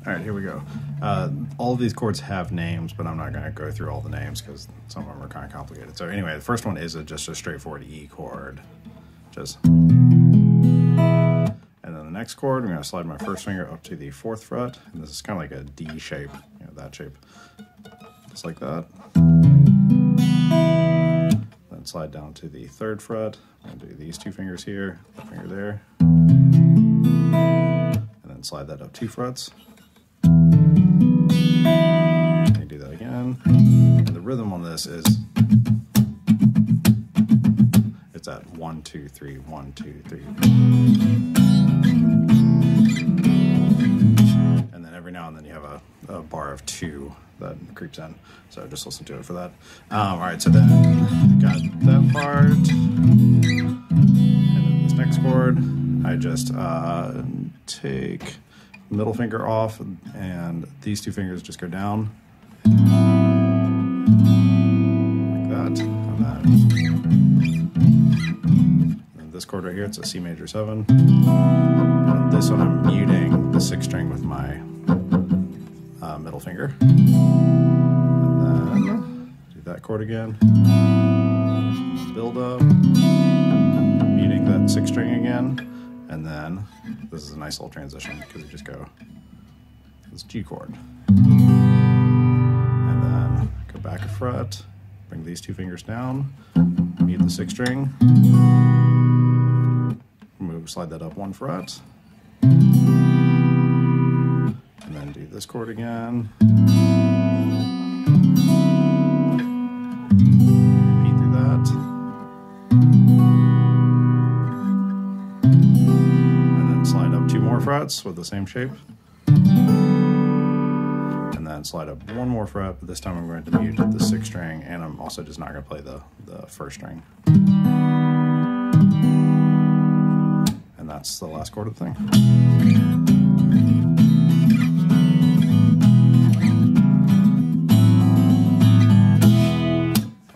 All right, here we go. All of these chords have names, but I'm not going to go through all the names because some of them are kind of complicated. So anyway, the first one is just a straightforward E chord. Just, and then the next chord, I'm going to slide my first finger up to the 4th fret, and this is kind of like a D shape, you know, that shape, just like that. Then slide down to the 3rd fret. I'm going to do these 2 fingers here, that finger there, and then slide that up 2 frets. And you do that again, and the rhythm on this is it's at 1 2 3 1 2 3, and then every now and then you have a bar of 2 that creeps in. So just listen to it for that. All right, so then got that part, and then this next chord, I just take middle finger off, and these 2 fingers just go down like that, and this chord right here, it's a C major 7. And this one I'm muting the 6th string with my middle finger, and then do that chord again, build up, muting that 6th string again. And then this is a nice little transition because you just go this G chord, and then go back a fret, bring these 2 fingers down, mute the 6th string, slide that up 1 fret, and then do this chord again. Repeat through that. Slide up 2 more frets with the same shape, and then slide up 1 more fret, but this time I'm going to mute the 6th string, and I'm also just not going to play the 1st string. And that's the last chord of the thing.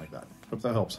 Like that. Hope that helps.